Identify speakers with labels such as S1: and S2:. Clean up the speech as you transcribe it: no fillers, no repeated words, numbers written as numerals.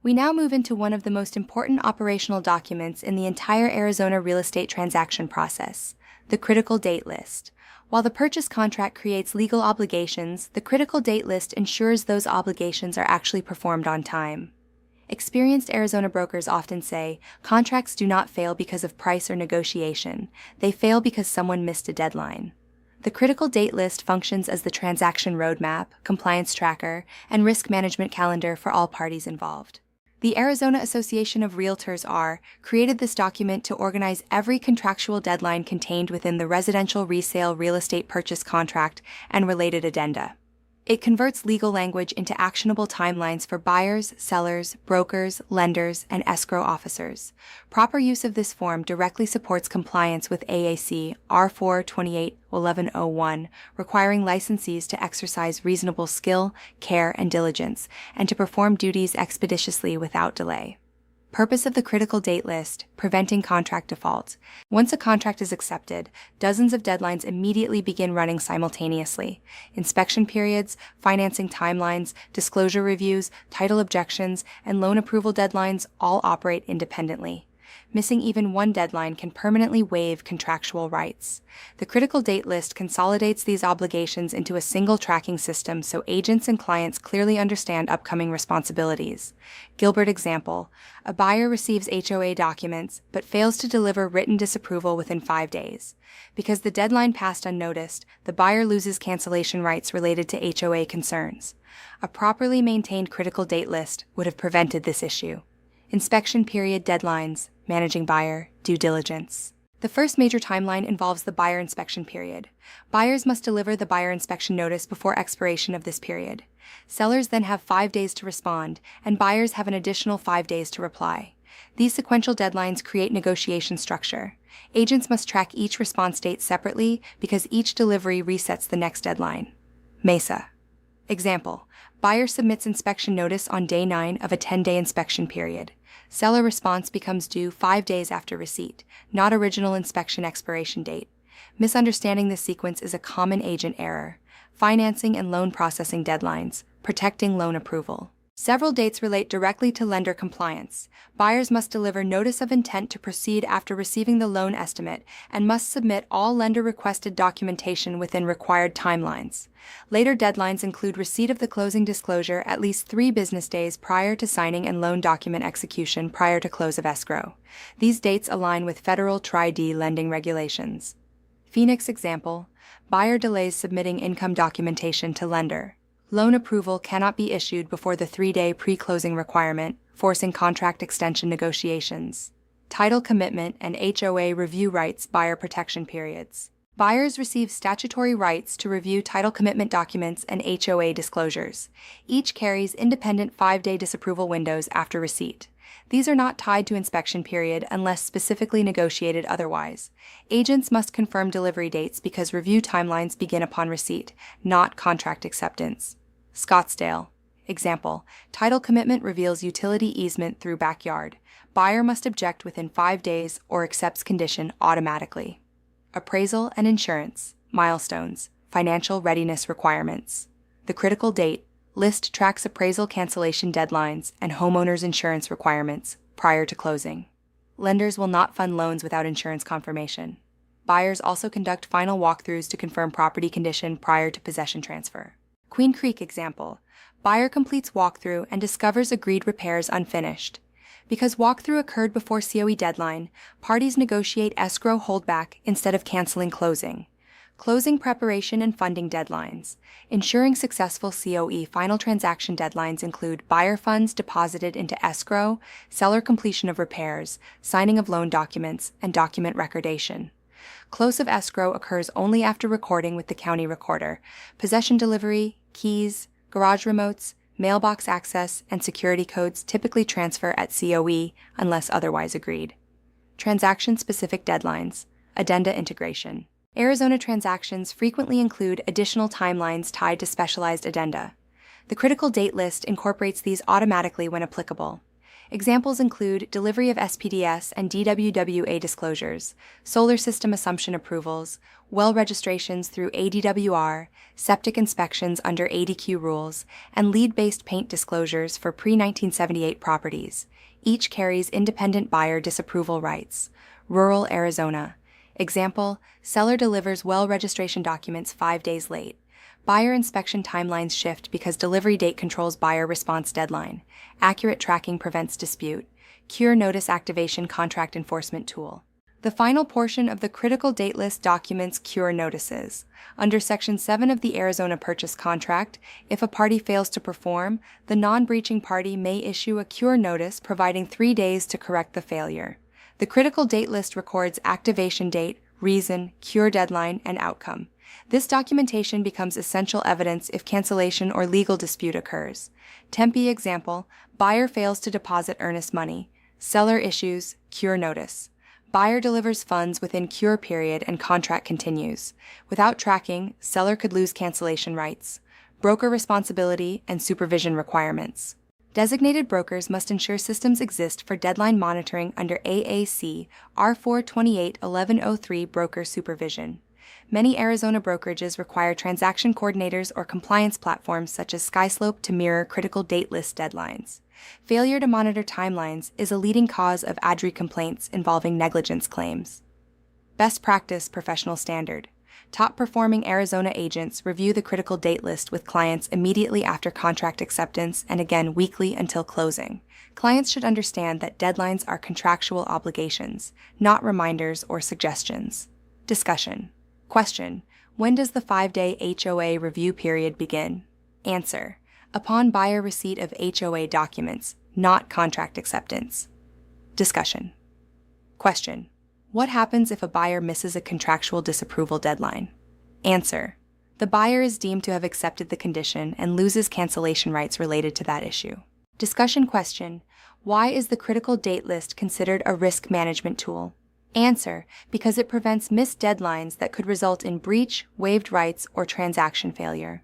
S1: We now move into one of the most important operational documents in the entire Arizona real estate transaction process, the critical date list. While the purchase contract creates legal obligations, the critical date list ensures those obligations are actually performed on time. Experienced Arizona brokers often say, contracts do not fail because of price or negotiation, they fail because someone missed a deadline. The critical date list functions as the transaction roadmap, compliance tracker, and risk management calendar for all parties involved. The Arizona Association of Realtors created this document to organize every contractual deadline contained within the residential resale real estate purchase contract and related addenda. It converts legal language into actionable timelines for buyers, sellers, brokers, lenders, and escrow officers. Proper use of this form directly supports compliance with AAC R428-1101, requiring licensees to exercise reasonable skill, care, and diligence, and to perform duties expeditiously without delay. Purpose of the critical date list: preventing contract default. Once a contract is accepted, dozens of deadlines immediately begin running simultaneously. Inspection periods, financing timelines, disclosure reviews, title objections, and loan approval deadlines all operate independently. Missing even one deadline can permanently waive contractual rights. The critical date list consolidates these obligations into a single tracking system so agents and clients clearly understand upcoming responsibilities. Gilbert example: a buyer receives HOA documents but fails to deliver written disapproval within 5 days. Because the deadline passed unnoticed, the buyer loses cancellation rights related to HOA concerns. A properly maintained critical date list would have prevented this issue. Inspection period deadlines, managing buyer due diligence. The first major timeline involves the buyer inspection period. Buyers must deliver the buyer inspection notice before expiration of this period. Sellers then have 5 days to respond, and buyers have an additional 5 days to reply. These sequential deadlines create negotiation structure. Agents must track each response date separately because each delivery resets the next deadline. MESA. Example: buyer submits inspection notice on day 9 of a 10-day inspection period. Seller response becomes due 5 days after receipt, not original inspection expiration date. Misunderstanding this sequence is a common agent error. Financing and loan processing deadlines, protecting loan approval. Several dates relate directly to lender compliance. Buyers must deliver notice of intent to proceed after receiving the loan estimate and must submit all lender-requested documentation within required timelines. Later deadlines include receipt of the closing disclosure at least 3 business days prior to signing and loan document execution prior to close of escrow. These dates align with federal Tri-D lending regulations. Phoenix example: buyer delays submitting income documentation to lender. Loan approval cannot be issued before the 3-day pre-closing requirement, forcing contract extension negotiations. Title commitment and HOA review rights buyer protection periods. Buyers receive statutory rights to review title commitment documents and HOA disclosures. Each carries independent 5-day disapproval windows after receipt. These are not tied to inspection period unless specifically negotiated otherwise. Agents must confirm delivery dates because review timelines begin upon receipt, not contract acceptance. Scottsdale. Example: title commitment reveals utility easement through backyard. Buyer must object within 5 days or accepts condition automatically. Appraisal and insurance. Milestones. Financial readiness requirements. The critical date list tracks appraisal cancellation deadlines and homeowners' insurance requirements prior to closing. Lenders will not fund loans without insurance confirmation. Buyers also conduct final walkthroughs to confirm property condition prior to possession transfer. Queen Creek example: buyer completes walkthrough and discovers agreed repairs unfinished. Because walkthrough occurred before COE deadline, parties negotiate escrow holdback instead of canceling closing. Closing preparation and funding deadlines. Ensuring successful COE final transaction deadlines include buyer funds deposited into escrow, seller completion of repairs, signing of loan documents, and document recordation. Close of escrow occurs only after recording with the county recorder. Possession delivery, keys, garage remotes, mailbox access, and security codes typically transfer at COE unless otherwise agreed. Transaction-specific deadlines. Addenda integration. Arizona transactions frequently include additional timelines tied to specialized addenda. The critical date list incorporates these automatically when applicable. Examples include delivery of SPDS and DWWA disclosures, solar system assumption approvals, well registrations through ADWR, septic inspections under ADQ rules, and lead-based paint disclosures for pre-1978 properties. Each carries independent buyer disapproval rights. Rural Arizona. Example, seller delivers well registration documents 5 days late. Buyer inspection timelines shift because delivery date controls buyer response deadline. Accurate tracking prevents dispute. Cure notice activation contract enforcement tool. The final portion of the critical date list documents cure notices. Under Section 7 of the Arizona Purchase Contract, if a party fails to perform, the non-breaching party may issue a cure notice providing 3 days to correct the failure. The critical date list records activation date, reason, cure deadline, and outcome. This documentation becomes essential evidence if cancellation or legal dispute occurs. Tempe example, buyer fails to deposit earnest money. Seller issues cure notice. Buyer delivers funds within cure period and contract continues. Without tracking, seller could lose cancellation rights. Broker responsibility and supervision requirements. Designated brokers must ensure systems exist for deadline monitoring under AAC R428-1103 broker supervision. Many Arizona brokerages require transaction coordinators or compliance platforms such as SkySlope to mirror critical date list deadlines. Failure to monitor timelines is a leading cause of ADRI complaints involving negligence claims. Best practice professional standard. Top-performing Arizona agents review the critical date list with clients immediately after contract acceptance and again weekly until closing. Clients should understand that deadlines are contractual obligations, not reminders or suggestions. Discussion. Question. When does the 5-day HOA review period begin? Answer. Upon buyer receipt of HOA documents, not contract acceptance. Discussion. Question. What happens if a buyer misses a contractual disapproval deadline? Answer. The buyer is deemed to have accepted the condition and loses cancellation rights related to that issue. Discussion question. Why is the critical date list considered a risk management tool? Answer. Because it prevents missed deadlines that could result in breach, waived rights, or transaction failure.